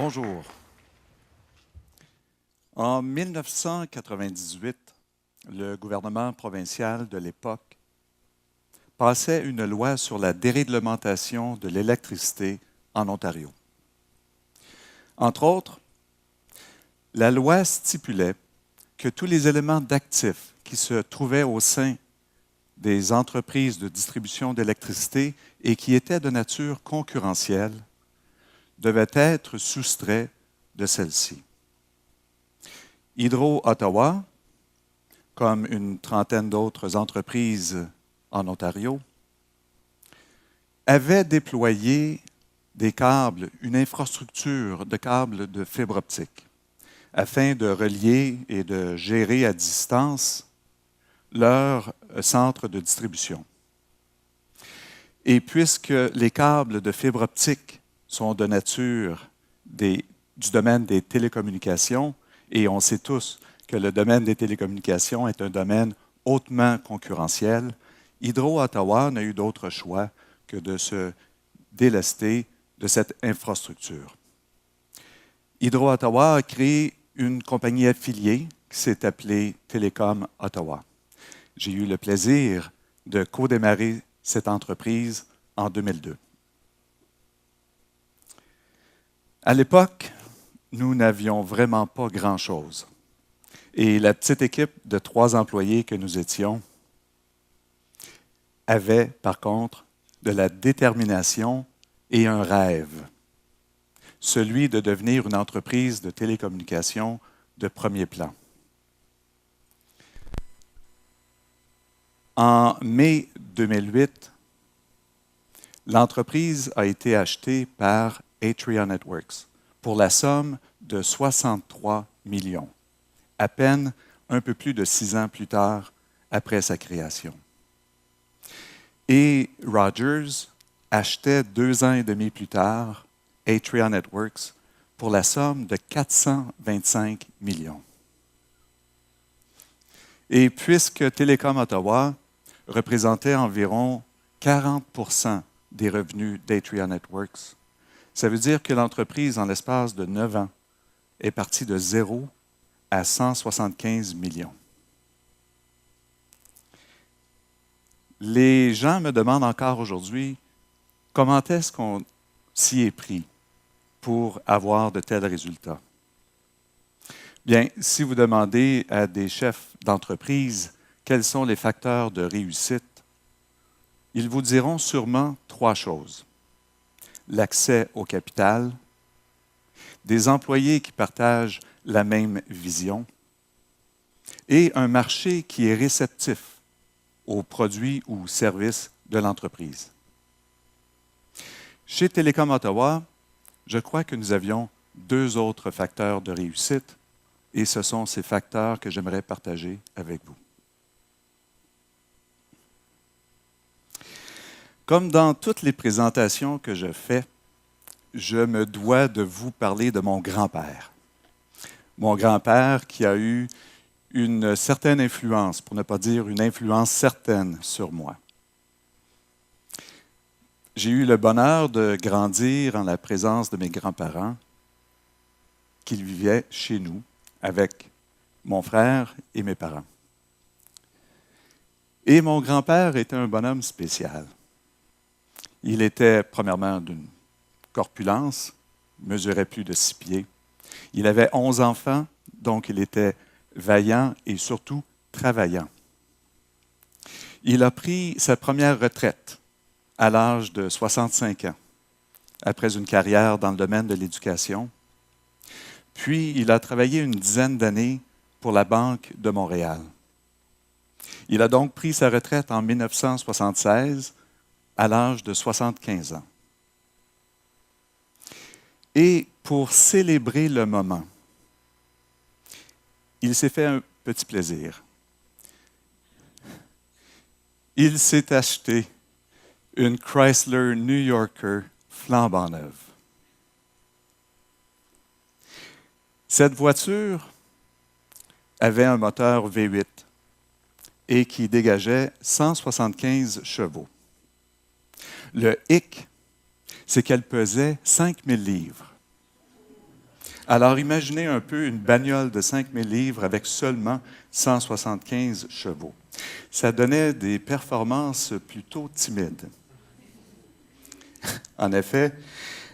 Bonjour. En 1998, le gouvernement provincial de l'époque passait une loi sur la déréglementation de l'électricité en Ontario. Entre autres, la loi stipulait que tous les éléments d'actifs qui se trouvaient au sein des entreprises de distribution d'électricité et qui étaient de nature concurrentielle devaient être soustraits de celle-ci. Hydro-Ottawa, comme une trentaine d'autres entreprises en Ontario, avait déployé des câbles, une infrastructure de câbles de fibre optique, afin de relier et de gérer à distance leur centre de distribution. Et puisque les câbles de fibre optique sont de nature du domaine des télécommunications, et on sait tous que le domaine des télécommunications est un domaine hautement concurrentiel, Hydro-Ottawa n'a eu d'autre choix que de se délester de cette infrastructure. Hydro-Ottawa a créé une compagnie affiliée qui s'est appelée Télécom Ottawa. J'ai eu le plaisir de co-démarrer cette entreprise en 2002. À l'époque, nous n'avions vraiment pas grand-chose. Et la petite équipe de 3 employés que nous étions avait, par contre, de la détermination et un rêve, celui de devenir une entreprise de télécommunications de premier plan. En mai 2008, l'entreprise a été achetée par Atria Networks pour la somme de 63 millions, à peine un peu plus de 6 ans plus tard après sa création. Et Rogers achetait 2 ans et demi plus tard Atria Networks pour la somme de 425 millions. Et puisque Télécom Ottawa représentait environ 40% des revenus d'Atria Networks, ça veut dire que l'entreprise, en l'espace de 9 ans, est partie de 0 à 175 millions. Les gens me demandent encore aujourd'hui comment est-ce qu'on s'y est pris pour avoir de tels résultats. Bien, si vous demandez à des chefs d'entreprise quels sont les facteurs de réussite, ils vous diront sûrement 3 choses. L'accès au capital, des employés qui partagent la même vision et un marché qui est réceptif aux produits ou services de l'entreprise. Chez Télécom Ottawa, je crois que nous avions 2 autres facteurs de réussite et ce sont ces facteurs que j'aimerais partager avec vous. Comme dans toutes les présentations que je fais, je me dois de vous parler de mon grand-père. Mon grand-père qui a eu une certaine influence, pour ne pas dire une influence certaine sur moi. J'ai eu le bonheur de grandir en la présence de mes grands-parents qui vivaient chez nous avec mon frère et mes parents. Et mon grand-père était un bonhomme spécial. Il était premièrement d'une corpulence, mesurait plus de 6 pieds. Il avait 11 enfants, donc il était vaillant et surtout travaillant. Il a pris sa première retraite à l'âge de 65 ans, après une carrière dans le domaine de l'éducation. Puis, il a travaillé une dizaine d'années pour la Banque de Montréal. Il a donc pris sa retraite en 1976 à l'âge de 75 ans. Et pour célébrer le moment, il s'est fait un petit plaisir. Il s'est acheté une Chrysler New Yorker flambant neuve. Cette voiture avait un moteur V8 et qui dégageait 175 chevaux. Le hic, c'est qu'elle pesait 5000 livres. Alors imaginez un peu une bagnole de 5000 livres avec seulement 175 chevaux. Ça donnait des performances plutôt timides. En effet,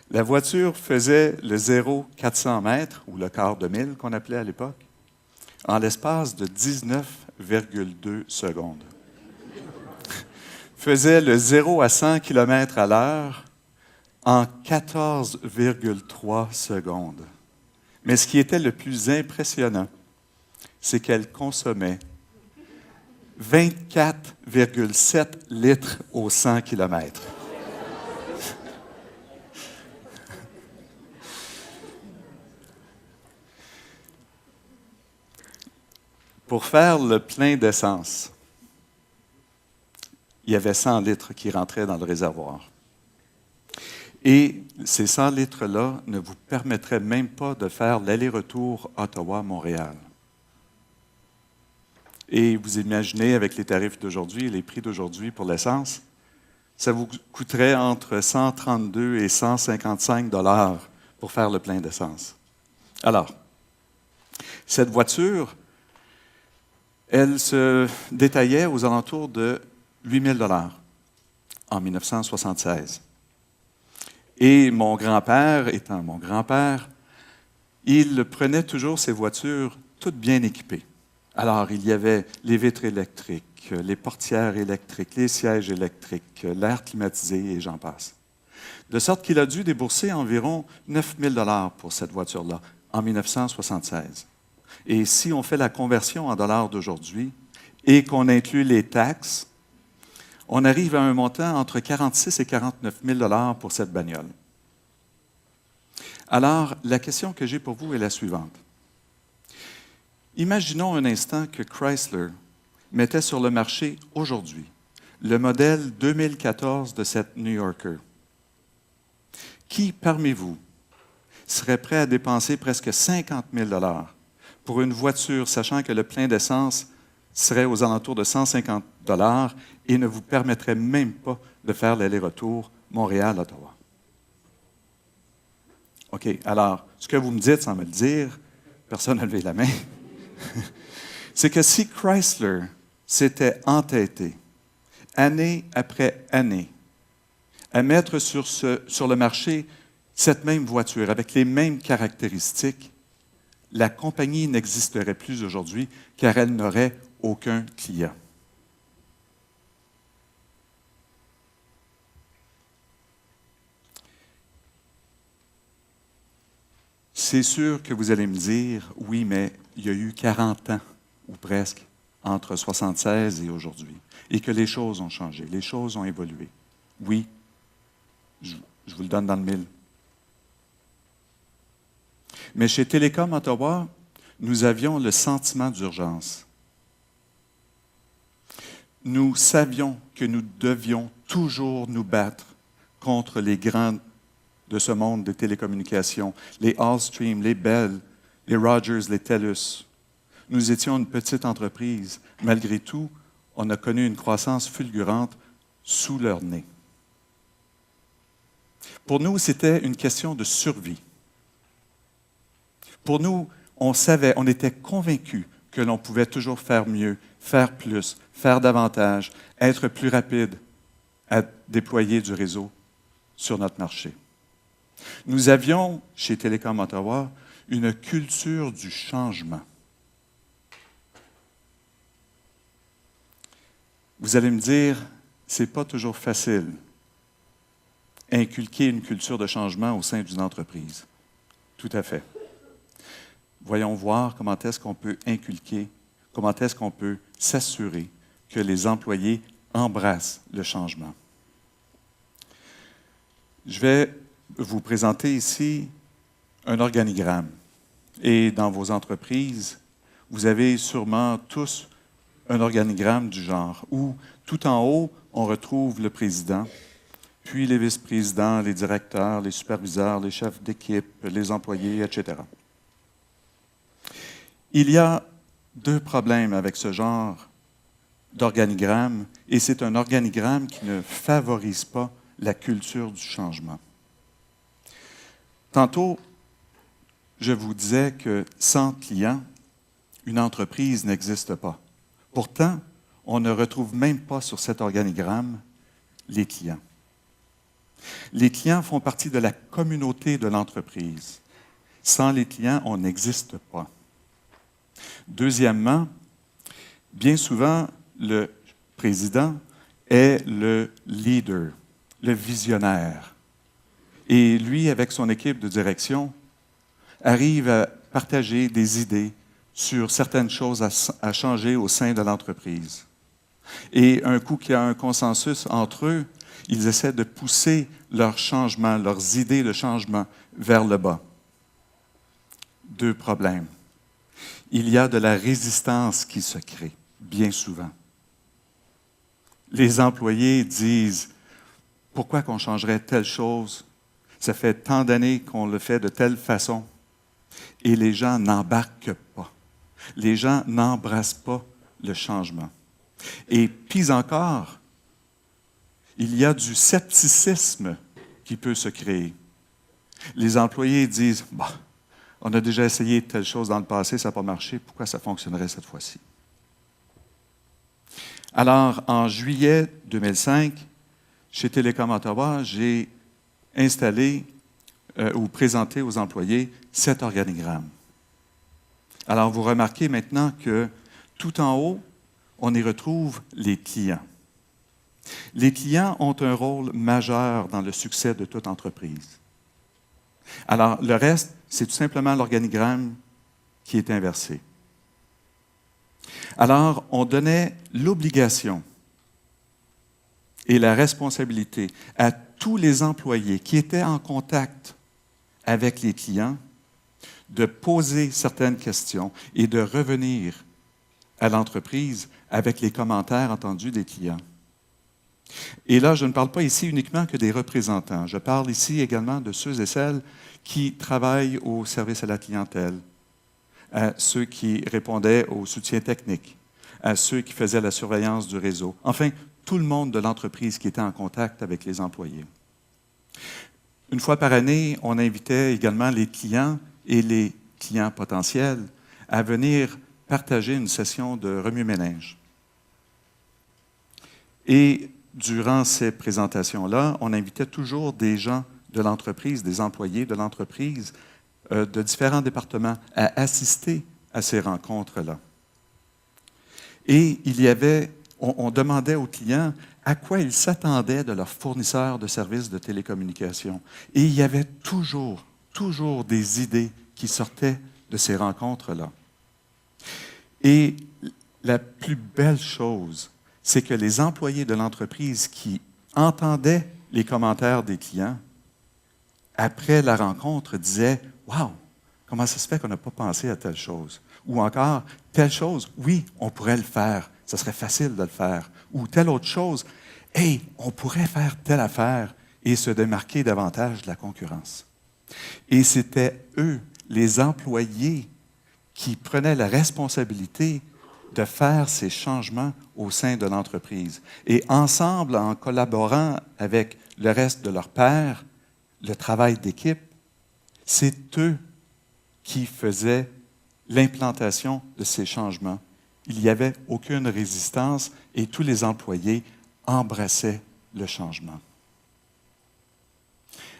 la voiture faisait le 0-400 mètres, ou le quart de mille qu'on appelait à l'époque, en l'espace de 19,2 secondes. Faisait le 0 à 100 km à l'heure en 14,3 secondes. Mais ce qui était le plus impressionnant, c'est qu'elle consommait 24,7 litres au 100 km. Pour faire le plein d'essence, il y avait 100 litres qui rentraient dans le réservoir. Et ces 100 litres-là ne vous permettraient même pas de faire l'aller-retour Ottawa-Montréal. Et vous imaginez, avec les tarifs d'aujourd'hui, les prix d'aujourd'hui pour l'essence, ça vous coûterait entre 132 et 155 $ pour faire le plein d'essence. Alors, cette voiture, elle se détaillait aux alentours de 8 000 $ en 1976. Et mon grand-père, étant mon grand-père, il prenait toujours ses voitures toutes bien équipées. Alors, il y avait les vitres électriques, les portières électriques, les sièges électriques, l'air climatisé et j'en passe. De sorte qu'il a dû débourser environ 9 000 $ pour cette voiture-là en 1976. Et si on fait la conversion en dollars d'aujourd'hui et qu'on inclut les taxes, on arrive à un montant entre 46 et 49 000 $ pour cette bagnole. Alors, la question que j'ai pour vous est la suivante. Imaginons un instant que Chrysler mettait sur le marché aujourd'hui le modèle 2014 de cette New Yorker. Qui, parmi vous, serait prêt à dépenser presque 50 000 $ pour une voiture, sachant que le plein d'essence serait aux alentours de 150 $ et ne vous permettrait même pas de faire l'aller-retour Montréal-Ottawa? OK, alors, ce que vous me dites sans me le dire, personne n'a levé la main, c'est que si Chrysler s'était entêté, année après année, à mettre sur le marché cette même voiture avec les mêmes caractéristiques, la compagnie n'existerait plus aujourd'hui car elle n'aurait aucun client. C'est sûr que vous allez me dire, oui, mais il y a eu 40 ans, ou presque, entre 1976 et aujourd'hui, et que les choses ont changé, les choses ont évolué. Oui, je vous le donne dans le mille. Mais chez Télécom Ottawa, nous avions le sentiment d'urgence. Nous savions que nous devions toujours nous battre contre les grands de ce monde des télécommunications, les Allstream, les Bell, les Rogers, les TELUS. Nous étions une petite entreprise. Malgré tout, on a connu une croissance fulgurante sous leur nez. Pour nous, c'était une question de survie. Pour nous, on savait, on était convaincus que l'on pouvait toujours faire mieux, faire plus, faire davantage, être plus rapide à déployer du réseau sur notre marché. Nous avions, chez Télécom Ottawa, une culture du changement. Vous allez me dire, ce n'est pas toujours facile inculquer une culture de changement au sein d'une entreprise. Tout à fait. Voyons voir comment est-ce qu'on peut inculquer, comment est-ce qu'on peut s'assurer que les employés embrassent le changement. Je vais vous présenter ici un organigramme. Et dans vos entreprises, vous avez sûrement tous un organigramme du genre où, tout en haut, on retrouve le président, puis les vice-présidents, les directeurs, les superviseurs, les chefs d'équipe, les employés, etc. Il y a deux problèmes avec ce genre d'organigramme, et c'est un organigramme qui ne favorise pas la culture du changement. Tantôt, je vous disais que sans clients, une entreprise n'existe pas. Pourtant, on ne retrouve même pas sur cet organigramme les clients. Les clients font partie de la communauté de l'entreprise. Sans les clients, on n'existe pas. Deuxièmement, bien souvent, le président est le leader, le visionnaire. Et lui, avec son équipe de direction, arrive à partager des idées sur certaines choses à changer au sein de l'entreprise. Et un coup qu'il y a un consensus entre eux, ils essaient de pousser leurs changements, leurs idées de changement vers le bas. Deux problèmes. Il y a de la résistance qui se crée, bien souvent. Les employés disent « Pourquoi qu'on changerait telle chose? Ça fait tant d'années qu'on le fait de telle façon. » Et les gens n'embarquent pas. Les gens n'embrassent pas le changement. Et pis encore, il y a du scepticisme qui peut se créer. Les employés disent « Bah, on a déjà essayé telle chose dans le passé, ça n'a pas marché, pourquoi ça fonctionnerait cette fois-ci? » Alors, en juillet 2005, chez Télécom Ottawa, j'ai installé ou présenté aux employés cet organigramme. Alors, vous remarquez maintenant que tout en haut, on y retrouve les clients. Les clients ont un rôle majeur dans le succès de toute entreprise. Alors, le reste, c'est tout simplement l'organigramme qui est inversé. Alors, on donnait l'obligation et la responsabilité à tous les employés qui étaient en contact avec les clients de poser certaines questions et de revenir à l'entreprise avec les commentaires entendus des clients. Et là, je ne parle pas ici uniquement que des représentants. Je parle ici également de ceux et celles qui travaillent au service à la clientèle, à ceux qui répondaient au soutien technique, à ceux qui faisaient la surveillance du réseau. Enfin, tout le monde de l'entreprise qui était en contact avec les employés. Une fois par année, on invitait également les clients et les clients potentiels à venir partager une session de remue-ménage. Et durant ces présentations-là, on invitait toujours des gens de l'entreprise, des employés de l'entreprise, de différents départements, à assister à ces rencontres-là. Et on demandait aux clients à quoi ils s'attendaient de leur fournisseur de services de télécommunications. Et il y avait toujours des idées qui sortaient de ces rencontres-là. Et la plus belle chose, c'est que les employés de l'entreprise qui entendaient les commentaires des clients, après la rencontre, disaient « Wow, comment ça se fait qu'on n'a pas pensé à telle chose? » Ou encore « Telle chose, oui, on pourrait le faire, ça serait facile de le faire. » Ou telle autre chose, « Hey, on pourrait faire telle affaire et se démarquer davantage de la concurrence. » Et c'était eux, les employés, qui prenaient la responsabilité de faire ces changements au sein de l'entreprise. Et ensemble, en collaborant avec le reste de leurs pairs, le travail d'équipe, c'est eux qui faisaient l'implantation de ces changements. Il n'y avait aucune résistance et tous les employés embrassaient le changement.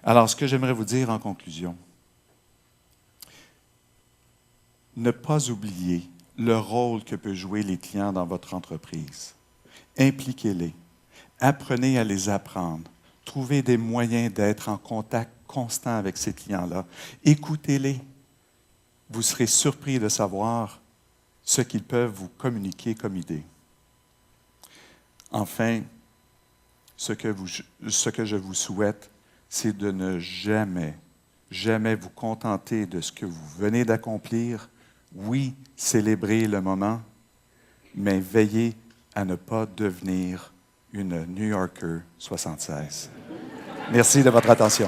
Alors, ce que j'aimerais vous dire en conclusion, ne pas oublier le rôle que peuvent jouer les clients dans votre entreprise. Impliquez-les. Apprenez à les apprendre. Trouvez des moyens d'être en contact constant avec ces clients-là. Écoutez-les. Vous serez surpris de savoir ce qu'ils peuvent vous communiquer comme idée. Enfin, ce que je vous souhaite, c'est de ne jamais vous contenter de ce que vous venez d'accomplir. Oui, célébrez le moment, mais veillez à ne pas devenir une New Yorker 76. Merci de votre attention.